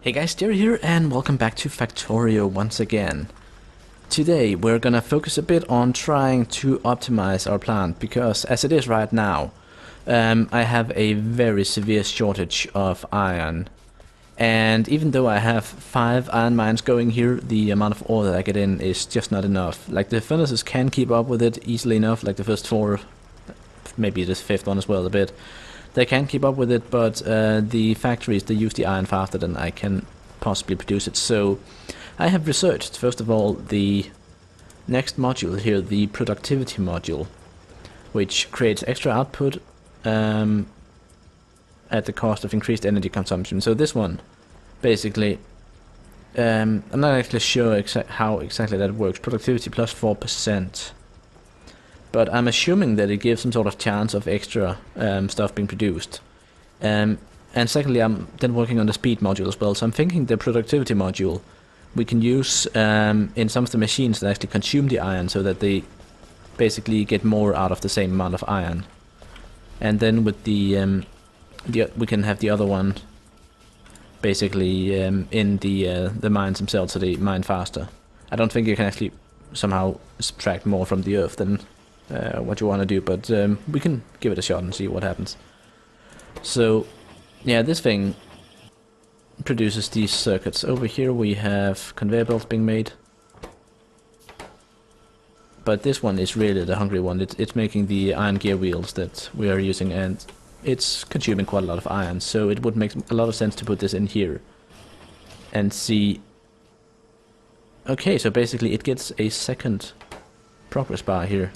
Hey guys, Jerry here and welcome back to Factorio once again. Today we're gonna focus a bit on trying to optimize our plant because as it is right now, I have a very severe shortage of iron. And even though I have 5 iron mines going here, the amount of ore that I get in is just not enough. Like the furnaces can keep up with it easily enough, like the first 4, maybe this 5th one as well a bit. They can keep up with it, but the factories, they use the iron faster than I can possibly produce it. So I have researched, first of all, the next module here, the productivity module, which creates extra output at the cost of increased energy consumption. So this one, basically, I'm not actually sure how exactly that works. Productivity plus 4%. But I'm assuming that it gives some sort of chance of extra stuff being produced. And secondly, I'm then working on the speed module as well. So I'm thinking the productivity module we can use in some of the machines that actually consume the iron, so that they basically get more out of the same amount of iron. And then with the we can have the other one basically in the mines themselves, so they mine faster. I don't think you can actually somehow subtract more from the earth than what you want to do, but we can give it a shot and see what happens. So yeah, this thing produces these circuits. Over here we have conveyor belts being made, but this one is really the hungry one. It's making the iron gear wheels that we are using, and it's consuming quite a lot of iron, so it would make a lot of sense to put this in here and see. Okay, so basically it gets a second progress bar here.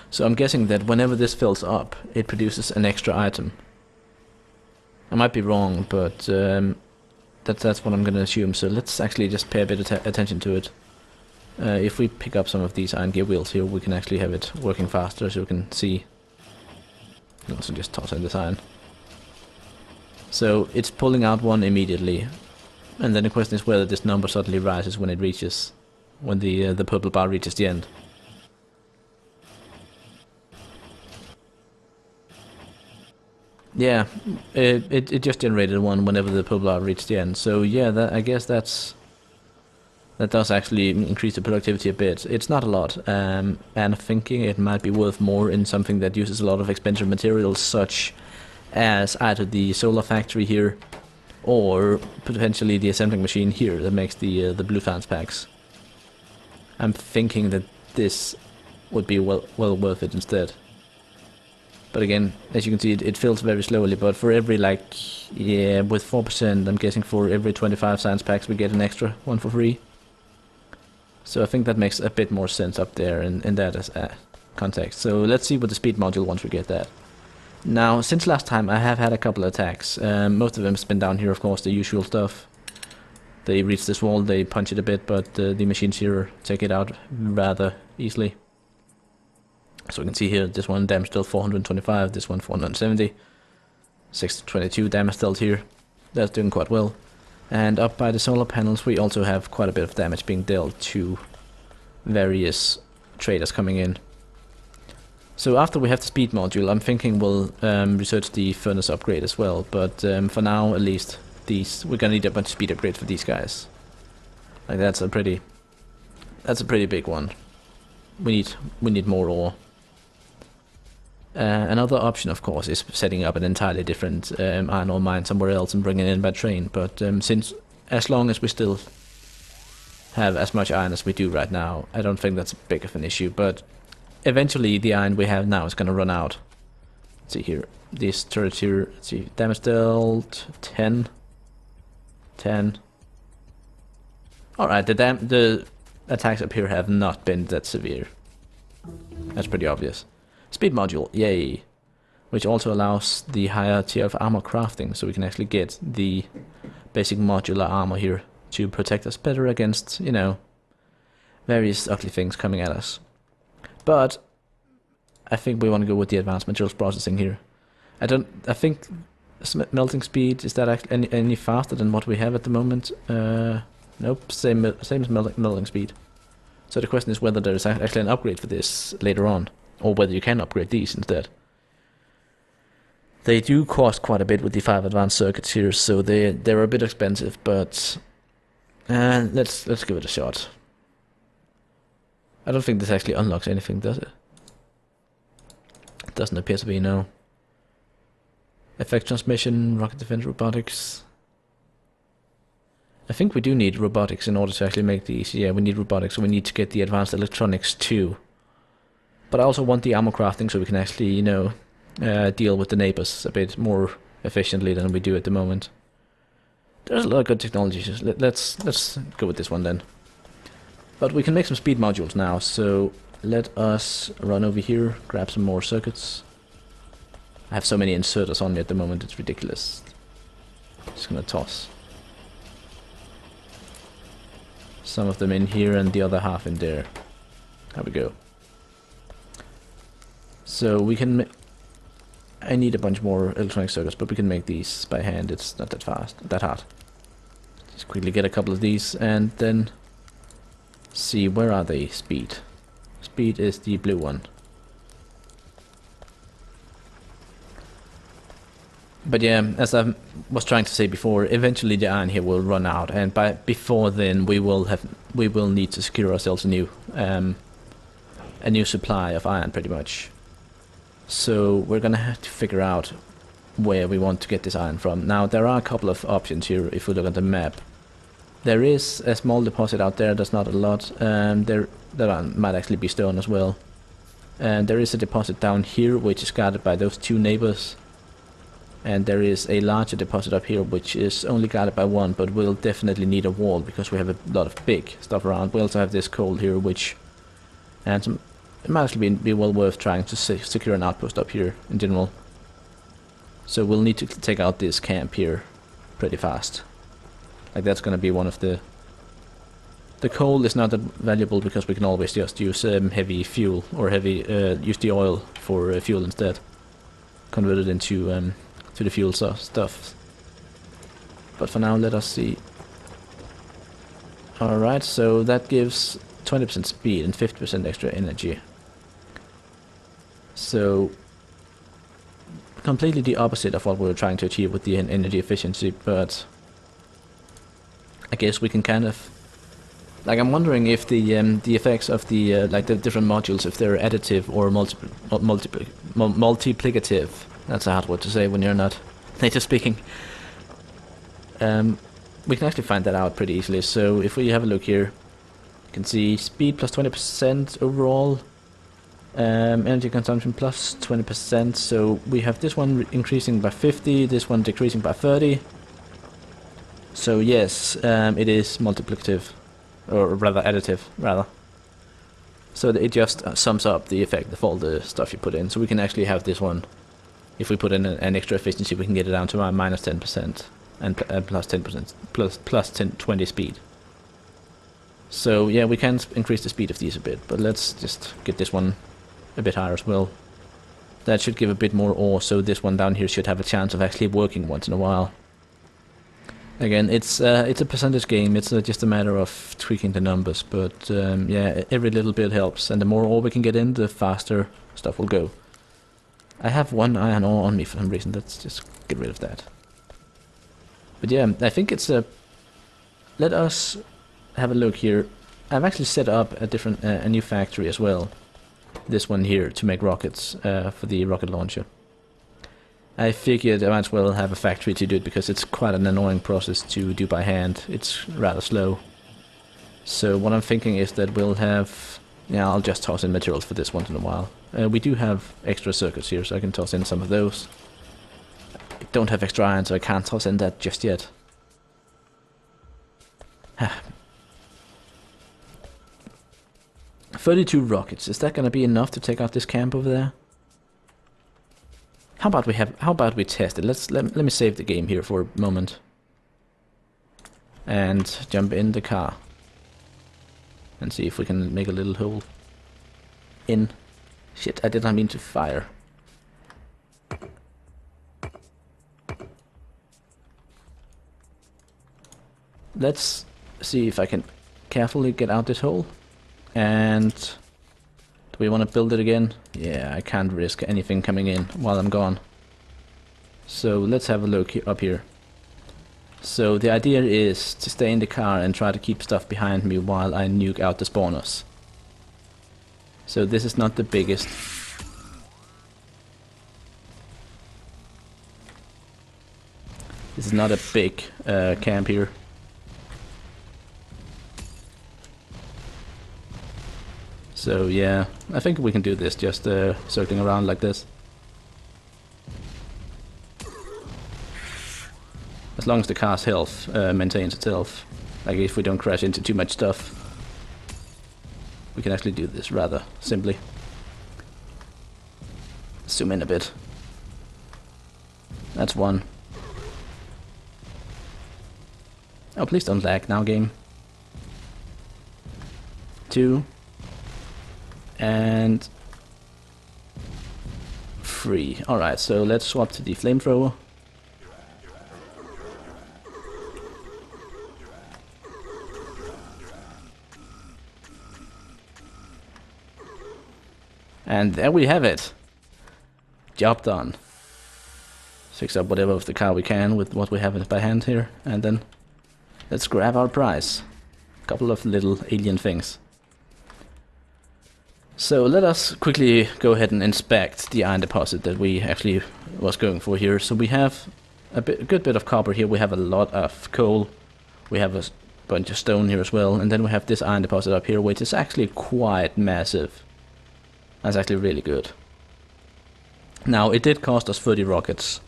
So I'm guessing that whenever this fills up, it produces an extra item. I might be wrong, but that's what I'm going to assume. So let's actually just pay a bit of attention to it. If we pick up some of these iron gear wheels here, we can actually have it working faster, so we can see. Also just toss in this iron. So it's pulling out one immediately, and then the question is whether this number suddenly rises when it reaches, when the purple bar reaches the end. Yeah, it just generated one whenever the purple bar reached the end. So yeah, I guess that does actually increase the productivity a bit. It's not a lot, and I'm thinking it might be worth more in something that uses a lot of expensive materials, such as either the solar factory here, or potentially the assembling machine here that makes the blue trans packs. I'm thinking that this would be well worth it instead. But again, as you can see, it fills very slowly, but for every, like, yeah, with 4%, I'm guessing for every 25 science packs we get an extra one for free. So I think that makes a bit more sense up there in that as context. So let's see with the speed module once we get that. Now, since last time I have had a couple of attacks. Most of them has been down here, of course, the usual stuff. They reach this wall, they punch it a bit, but the machines here take it out rather easily. So we can see here, this one damage dealt 425, this one 470, 622 damage dealt here. That's doing quite well. And up by the solar panels we also have quite a bit of damage being dealt to various traders coming in. So after we have the speed module, I'm thinking we'll research the furnace upgrade as well, but for now at least, we're gonna need a bunch of speed upgrades for these guys. Like that's a pretty big one. We need more ore. Another option, of course, is setting up an entirely different iron ore mine somewhere else and bringing it in by train. But as long as we still have as much iron as we do right now, I don't think that's big of an issue. But eventually, the iron we have now is going to run out. Let's see here, this turret here. Let's see, damage dealt 10. All right, the attacks up here have not been that severe. That's pretty obvious. Speed module, yay! Which also allows the higher tier of armor crafting, so we can actually get the basic modular armor here to protect us better against, you know, various ugly things coming at us. But I think we want to go with the advanced materials processing here. I think melting speed, is that actually any faster than what we have at the moment? Nope, same as melting speed. So the question is whether there is actually an upgrade for this later on, or whether you can upgrade these instead. They do cost quite a bit with the 5 advanced circuits here, so they're a bit expensive, but let's give it a shot. I don't think this actually unlocks anything, does it? It doesn't appear to be, no. Effect transmission, rocket defense, robotics. I think we do need robotics in order to actually make these. Yeah, we need robotics, so we need to get the advanced electronics too. But I also want the armor crafting so we can actually, you know, deal with the neighbors a bit more efficiently than we do at the moment. There's a lot of good technologies. Let's go with this one then. But we can make some speed modules now, so let us run over here, grab some more circuits. I have so many inserters on me at the moment, it's ridiculous. Just gonna toss some of them in here and the other half in there. There we go. So we can... I need a bunch more electronic circuits, but we can make these by hand. It's not that hard. Just quickly get a couple of these and then see, where are they? Speed. Speed is the blue one. But yeah, as I was trying to say before, eventually the iron here will run out, and before then we will need to secure ourselves a new supply of iron, pretty much. So we're gonna have to figure out where we want to get this iron from. Now there are a couple of options here if we look at the map. There is a small deposit out there, there's not a lot. There might actually be stone as well. And there is a deposit down here which is guarded by those 2 neighbors. And there is a larger deposit up here which is only guarded by 1, but will definitely need a wall because we have a lot of big stuff around. We also have this coal here, which and it might actually be well worth trying to secure an outpost up here in general. So we'll need to take out this camp here pretty fast. Like that's gonna be one of the... The coal is not that valuable because we can always just use heavy fuel, or use the oil for fuel instead. Convert it into to the fuel stuff. But for now, let us see. Alright, so that gives 20% speed and 50% extra energy. So completely the opposite of what we were trying to achieve with the energy efficiency, but I guess we can kind of... Like, I'm wondering if the effects of the like the different modules, if they're additive or multiplicative. That's a hard word to say when you're not native speaking. We can actually find that out pretty easily. So if we have a look here, you can see speed plus 20% overall, energy consumption plus 20%. So we have this one increasing by 50, this one decreasing by 30. So yes, it is multiplicative, or rather additive, rather. So it just sums up the effect of all the stuff you put in. So we can actually have this one. If we put in an extra efficiency, we can get it down to minus 10% and plus 10%, plus 20 speed. So yeah, we can increase the speed of these a bit, but let's just get this one a bit higher as well. That should give a bit more ore, so this one down here should have a chance of actually working once in a while. Again, it's a percentage game. It's just a matter of tweaking the numbers, but yeah, every little bit helps, and the more ore we can get in, the faster stuff will go. I have 1 iron ore on me for some reason. Let's just get rid of that. But yeah, I think it's a... Let us have a look here. I've actually set up a new factory as well. This one here to make rockets for the rocket launcher. I figured I might as well have a factory to do it because it's quite an annoying process to do by hand. It's rather slow. So what I'm thinking is that we'll have... Yeah, I'll just toss in materials for this once in a while. We do have extra circuits here, so I can toss in some of those. I don't have extra iron, so I can't toss in that just yet. 32 rockets. Is that gonna be enough to take out this camp over there? How about we test it? Let me save the game here for a moment. And jump in the car. And see if we can make a little hole in. Shit, I did not mean to fire. Let's see if I can carefully get out this hole. And do we want to build it again? Yeah, I can't risk anything coming in while I'm gone. So let's have a look up here. So the idea is to stay in the car and try to keep stuff behind me while I nuke out the spawners. So this is not the biggest. This is not a big camp here. So yeah, I think we can do this, just circling around like this. As long as the car's health maintains itself. Like if we don't crash into too much stuff, we can actually do this rather simply. Zoom in a bit. That's one. Oh, please don't lag now, game. 2. And 3. Alright, so let's swap to the flamethrower. And there we have it. Job done. Fix up whatever of the car we can with what we have by hand here, and then let's grab our prize. A couple of little alien things. So let us quickly go ahead and inspect the iron deposit that we actually was going for here. So we have a good bit of copper here. We have a lot of coal. We have a bunch of stone here as well, and then we have this iron deposit up here, which is actually quite massive. That's actually really good. Now, it did cost us 30 rockets,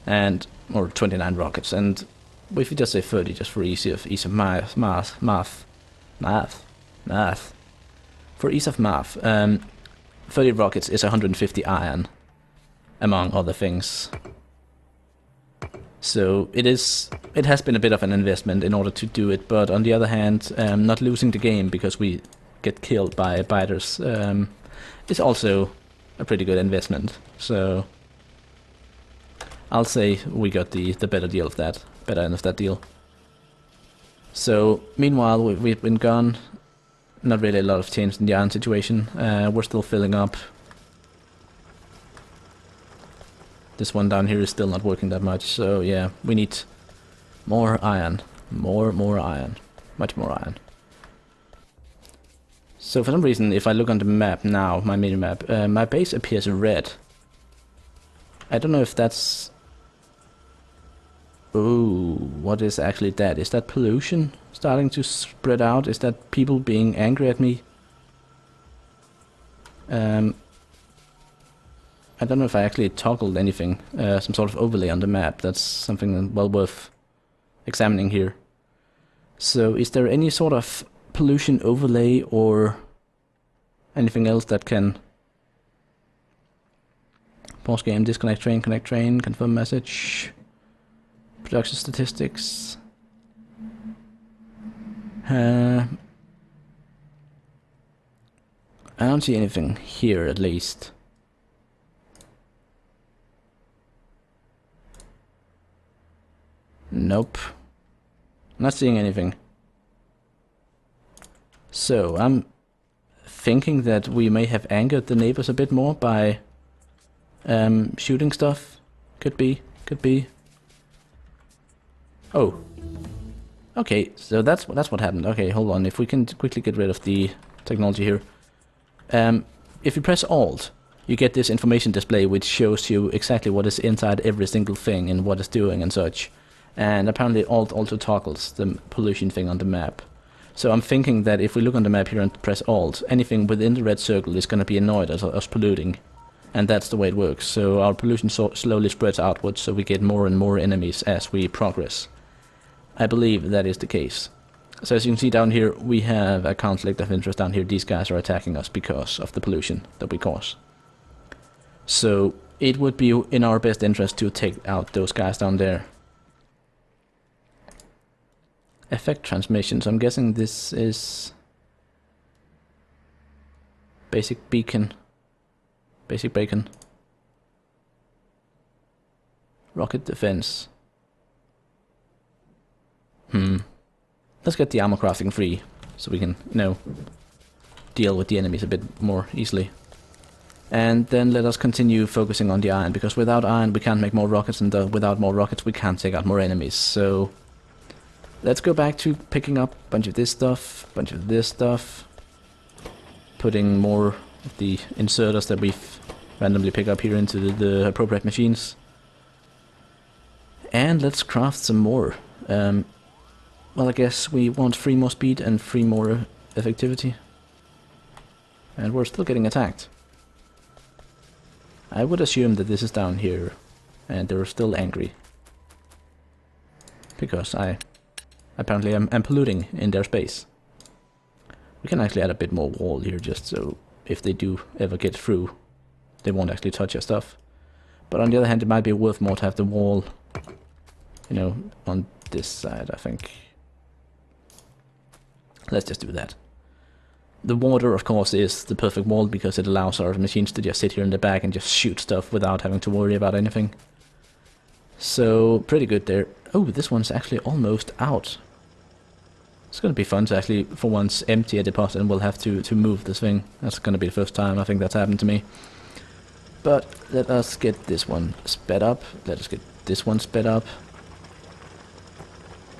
or 29 rockets, and if you just say 30, just for ease of math. For ease of math, 30 rockets is 150 iron, among other things. So it has been a bit of an investment in order to do it, but on the other hand, not losing the game because we get killed by biters is also a pretty good investment. So I'll say we got the better deal of that, better end of that deal. So meanwhile we've been gone. Not really a lot of change in the iron situation. We're still filling up. This one down here is still not working that much, so yeah, we need more iron. More iron. Much more iron. So for some reason, if I look on the map now, my mini-map, my base appears red. I don't know if that's... Ooh, what is actually that? Is that pollution starting to spread out? Is that people being angry at me? I don't know if I actually toggled anything, some sort of overlay on the map. That's something well worth examining here. So is there any sort of pollution overlay or anything else that can... Pause game, disconnect train, connect train, confirm message, production statistics. I don't see anything here, at least. Nope. Not seeing anything. So, I'm thinking that we may have angered the neighbors a bit more by shooting stuff. Could be. Oh. Okay, so that's what happened. Okay, hold on. If we can quickly get rid of the technology here. If you press Alt, you get this information display which shows you exactly what is inside every single thing and what it's doing and such. And apparently Alt also toggles the pollution thing on the map. So I'm thinking that if we look on the map here and press Alt, anything within the red circle is going to be annoyed at us polluting. And that's the way it works. So our pollution slowly spreads outwards, so we get more and more enemies as we progress. I believe that is the case. So as you can see down here, we have a conflict of interest down here. These guys are attacking us because of the pollution that we cause. So it would be in our best interest to take out those guys down there. Effect transmission, so I'm guessing this is basic beacon. Basic bacon. Rocket defense. Let's get the armor crafting free, so we can, deal with the enemies a bit more easily. And then let us continue focusing on the iron, because without iron we can't make more rockets, and without more rockets we can't take out more enemies. So let's go back to picking up a bunch of this stuff, bunch of this stuff, putting more of the inserters that we've randomly picked up here into the appropriate machines. And let's craft some more. Well, I guess we want 3 more speed and 3 more effectivity. And we're still getting attacked. I would assume that this is down here, and they're still angry. Because I apparently am polluting in their space. We can actually add a bit more wall here, just so if they do ever get through, they won't actually touch your stuff. But on the other hand, it might be worth more to have the wall, you know, on this side, I think. Let's just do that. The water, of course, is the perfect wall because it allows our machines to just sit here in the back and just shoot stuff without having to worry about anything. So, pretty good there. Oh, this one's actually almost out. It's going to be fun to actually, for once, empty a deposit, and we'll have to move this thing. That's going to be the first time I think that's happened to me. But let us get this one sped up. Let us get this one sped up.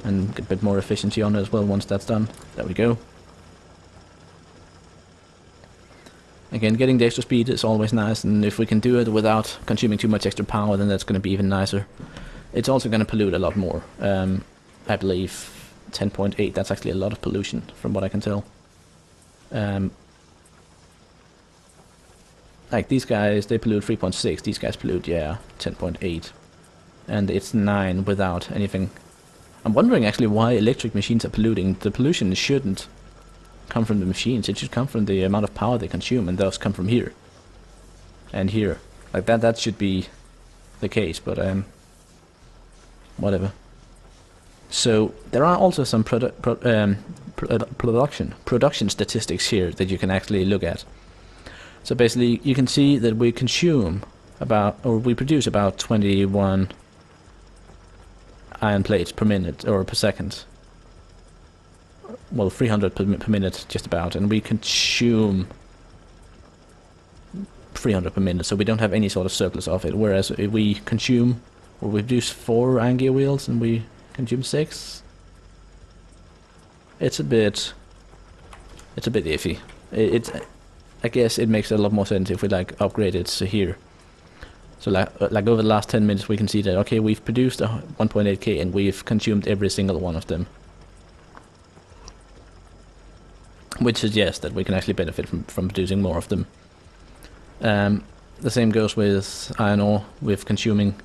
And get a bit more efficiency on it as well once that's done. There we go. Again, getting the extra speed is always nice, and if we can do it without consuming too much extra power, then that's going to be even nicer. It's also going to pollute a lot more. I believe 10.8, that's actually a lot of pollution, from what I can tell. Like these guys, they pollute 3.6, these guys pollute, yeah, 10.8. And it's 9 without anything. I'm wondering actually why electric machines are polluting. The pollution shouldn't come from the machines, it should come from the amount of power they consume, and thus come from here and here. Like that should be the case, but whatever. So there are also some production statistics here that you can actually look at. So basically you can see that we consume about, or we produce about 21 iron plates per minute, or per second. Well, 300 per minute, just about, and we consume 300 per minute, so we don't have any sort of surplus of it. Whereas if we consume, or we produce 4 iron gear wheels and we consume 6, it's a bit iffy. I guess it makes a lot more sense if we like upgrade it to here. So like over the last 10 minutes, we can see that okay, we've produced 1.8k and we've consumed every single one of them. Which suggests that we can actually benefit from producing more of them. The same goes with iron ore, with consuming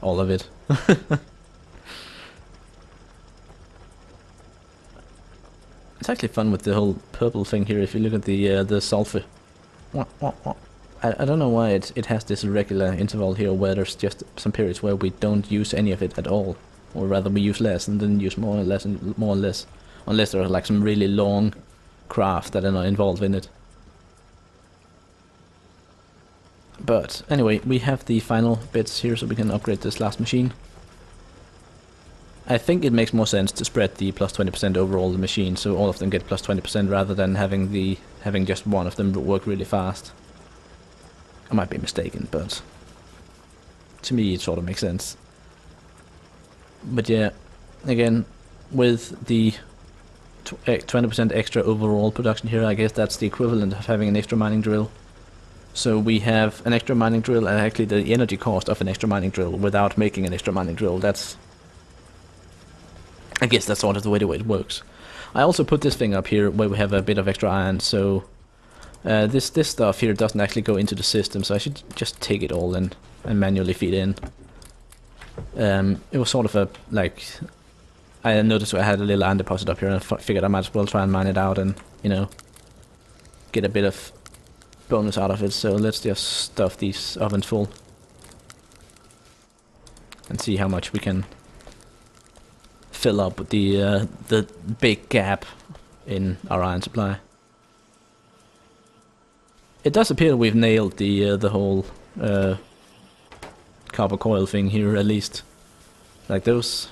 all of it. It's actually fun with the whole purple thing here. If you look at the sulfur, I don't know why it has this regular interval here where there's just some periods where we don't use any of it at all, or rather we use less and then use more and less and more and less, unless there are like some really long craft that are not involved in it. But anyway, we have the final bits here, so we can upgrade this last machine. I think it makes more sense to spread the plus 20% over all the machines, so all of them get plus 20% rather than having just one of them work really fast. I might be mistaken, but to me it sort of makes sense. But yeah, again, with the 20% extra overall production here, I guess that's the equivalent of having an extra mining drill. So we have an extra mining drill, and actually the energy cost of an extra mining drill without making an extra mining drill. I guess that's sort of the way it works. I also put this thing up here where we have a bit of extra iron, so this stuff here doesn't actually go into the system, so I should just take it all in and manually feed in. It was sort of a, like, I noticed I had a little iron deposit up here, and I figured I might as well try and mine it out and, you know, get a bit of bonus out of it. So let's just stuff these ovens full and see how much we can fill up with the big gap in our iron supply. It does appear we've nailed the whole copper coil thing here, at least. Like those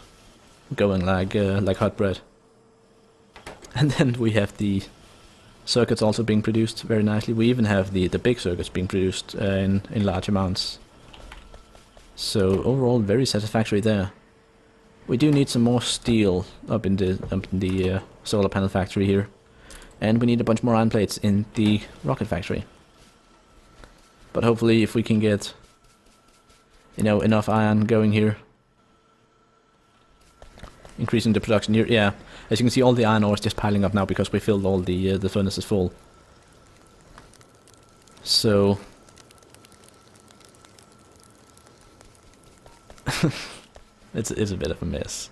going like hot bread. And then we have the circuits also being produced very nicely. We even have the big circuits being produced in large amounts. So overall, very satisfactory there. We do need some more steel up in the solar panel factory here, and we need a bunch more iron plates in the rocket factory. But hopefully, if we can get, you know, enough iron going here, increasing the production here. Yeah, as you can see, all the iron ore is just piling up now because we filled all the furnaces full. So it's a bit of a mess.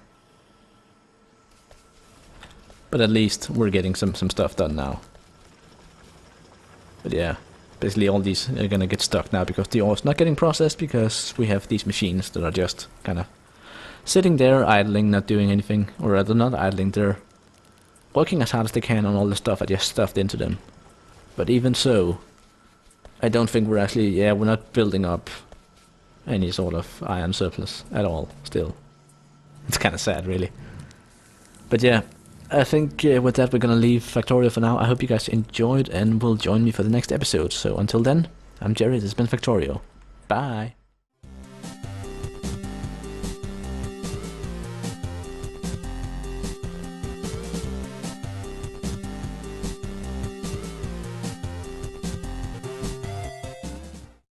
But at least we're getting some stuff done now. But yeah, basically all these are gonna get stuck now because the ore's not getting processed because we have these machines that are just kind of sitting there idling, not doing anything. Or rather not idling, they're working as hard as they can on all the stuff I just stuffed into them. But even so, I don't think we're actually, yeah, we're not building up any sort of iron surplus at all, still. It's kind of sad, really. But yeah, I think with that we're gonna leave Factorio for now. I hope you guys enjoyed and will join me for the next episode. So until then, I'm Jerry, this has been Factorio. Bye!